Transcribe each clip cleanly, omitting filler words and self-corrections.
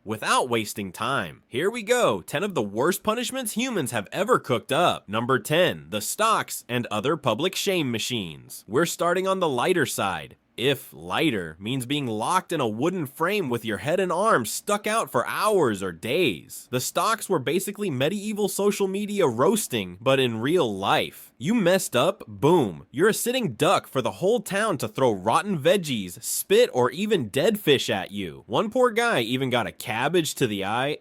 Without wasting time, here we go, 10 of the worst punishments humans have ever cooked up. Number 10, the stocks and other public shame machines. We're starting on the lighter side. If lighter means being locked in a wooden frame with your head and arms stuck out for hours or days. The stocks were basically medieval social media roasting, but in real life. You messed up, boom, you're a sitting duck for the whole town to throw rotten veggies, spit, or even dead fish at you. One poor guy even got a cabbage to the eye,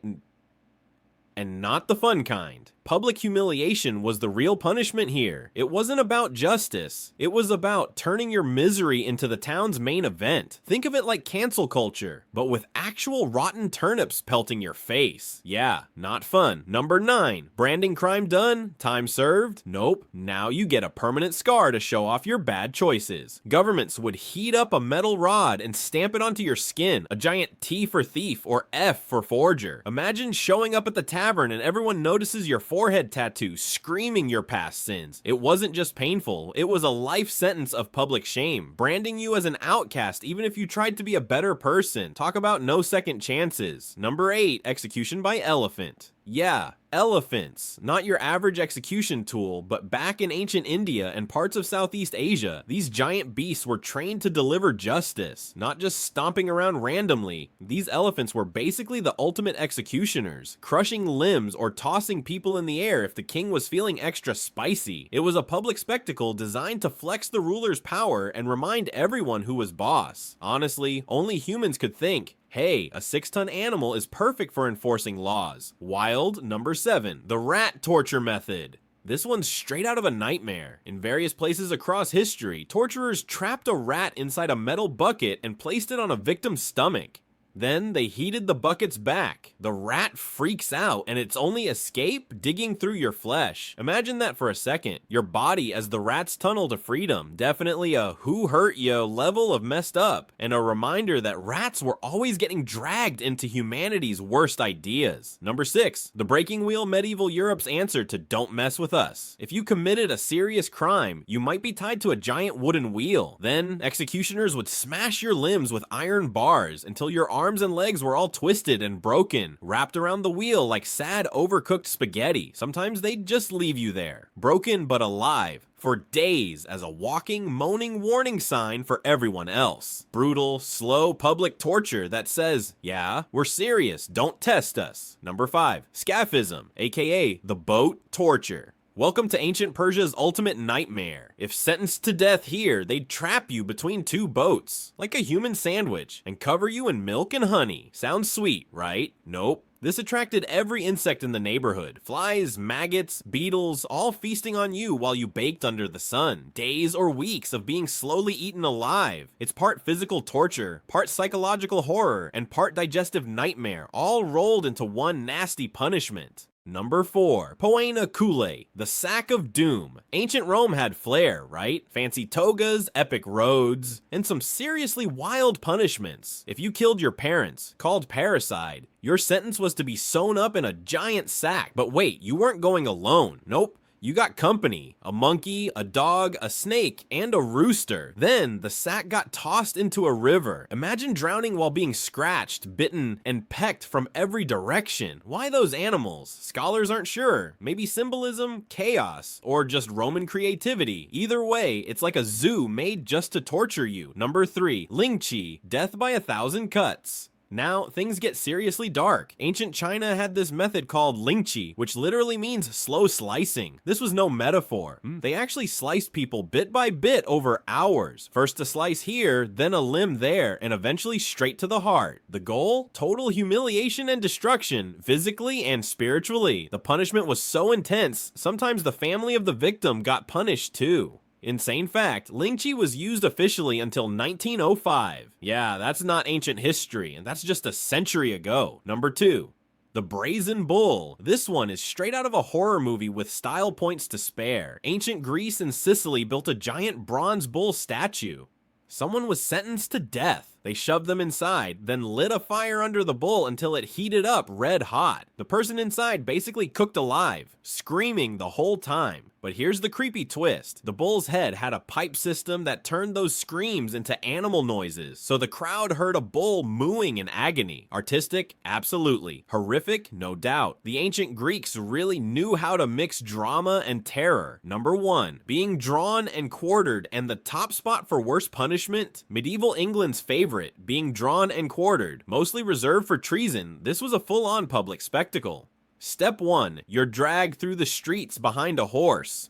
and not the fun kind. Public humiliation was the real punishment here. It wasn't about justice. It was about turning your misery into the town's main event. Think of it like cancel culture, but with actual rotten turnips pelting your face. Yeah, not fun. Number 9, branding crime done, time served? Nope, now you get a permanent scar to show off your bad choices. Governments would heat up a metal rod and stamp it onto your skin, a giant T for thief or F for forger. Imagine showing up at the tavern and everyone notices your forehead tattoo, screaming your past sins. It wasn't just painful, it was a life sentence of public shame, branding you as an outcast even if you tried to be a better person. Talk about no second chances. Number 8, execution by elephant. Yeah, elephants. Not your average execution tool, but back in ancient India and parts of Southeast Asia, these giant beasts were trained to deliver justice, not just stomping around randomly. These elephants were basically the ultimate executioners, crushing limbs or tossing people in the air if the king was feeling extra spicy. It was a public spectacle designed to flex the ruler's power and remind everyone who was boss. Honestly, only humans could think, hey, a 6-ton animal is perfect for enforcing laws. Wild. Number 7, the rat torture method. This one's straight out of a nightmare. In various places across history, torturers trapped a rat inside a metal bucket and placed it on a victim's stomach. Then they heated the bucket's back. The rat freaks out, and its only escape? Digging through your flesh. Imagine that for a second. Your body as the rat's tunnel to freedom. Definitely a who hurt you level of messed up, and a reminder that rats were always getting dragged into humanity's worst ideas. Number 6, the breaking wheel, medieval Europe's answer to don't mess with us. If you committed a serious crime, you might be tied to a giant wooden wheel. Then executioners would smash your limbs with iron bars until your arms and legs were all twisted and broken, wrapped around the wheel like sad, overcooked spaghetti. Sometimes they'd just leave you there, broken but alive, for days as a walking, moaning warning sign for everyone else. Brutal, slow public torture that says, yeah, we're serious, don't test us. Number 5, Scaphism, aka the boat torture. Welcome to ancient Persia's ultimate nightmare. If sentenced to death here, they'd trap you between 2 boats, like a human sandwich, and cover you in milk and honey. Sounds sweet, right? Nope. This attracted every insect in the neighborhood. Flies, maggots, beetles, all feasting on you while you baked under the sun. Days or weeks of being slowly eaten alive. It's part physical torture, part psychological horror, and part digestive nightmare, all rolled into one nasty punishment. Number 4, Poena, Cullei, the sack of doom. Ancient Rome had flair, right? Fancy togas, epic roads, and some seriously wild punishments. If you killed your parents, called parricide, your sentence was to be sewn up in a giant sack. But wait, you weren't going alone. Nope. You got company, a monkey, a dog, a snake, and a rooster. Then the sack got tossed into a river. Imagine drowning while being scratched, bitten, and pecked from every direction. Why those animals? Scholars aren't sure. Maybe symbolism, chaos, or just Roman creativity. Either way, it's like a zoo made just to torture you. Number 3, Lingchi, death by 1,000 cuts. Now, things get seriously dark. Ancient China had this method called Lingchi, which literally means slow slicing. This was no metaphor. They actually sliced people bit by bit over hours. First a slice here, then a limb there, and eventually straight to the heart. The goal? Total humiliation and destruction, physically and spiritually. The punishment was so intense, sometimes the family of the victim got punished too. Insane fact, Lingchi was used officially until 1905. Yeah, that's not ancient history, and that's just a century ago. Number 2, the Brazen Bull. This one is straight out of a horror movie with style points to spare. Ancient Greece and Sicily built a giant bronze bull statue. Someone was sentenced to death. They shoved them inside, then lit a fire under the bull until it heated up red hot. The person inside basically cooked alive, screaming the whole time. But here's the creepy twist. The bull's head had a pipe system that turned those screams into animal noises, so the crowd heard a bull mooing in agony. Artistic? Absolutely. Horrific? No doubt. The ancient Greeks really knew how to mix drama and terror. Number 1, being drawn and quartered, and the top spot for worst punishment? Medieval England's favorite, being drawn and quartered. Mostly reserved for treason, this was a full-on public spectacle. Step 1, you're dragged through the streets behind a horse.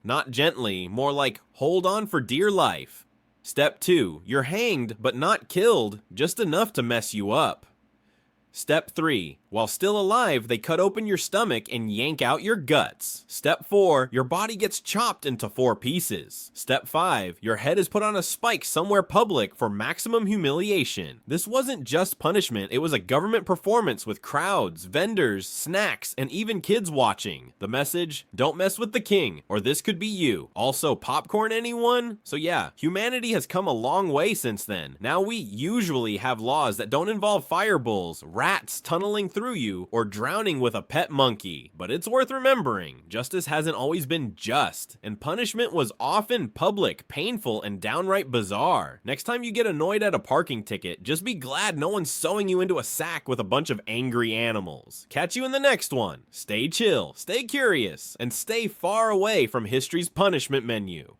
Not gently, more like hold on for dear life. Step 2, you're hanged but not killed, just enough to mess you up. Step 3, while still alive, they cut open your stomach and yank out your guts. Step 4, your body gets chopped into 4 pieces. Step 5, your head is put on a spike somewhere public for maximum humiliation. This wasn't just punishment, it was a government performance with crowds, vendors, snacks, and even kids watching. The message, don't mess with the king, or this could be you. Also, popcorn anyone? So yeah, humanity has come a long way since then. Now we usually have laws that don't involve fire bulls, rats tunneling through you, or drowning with a pet monkey. But it's worth remembering, justice hasn't always been just, and punishment was often public, painful, and downright bizarre. Next time you get annoyed at a parking ticket, just be glad no one's sewing you into a sack with a bunch of angry animals. Catch you in the next one. Stay chill, stay curious, and stay far away from history's punishment menu.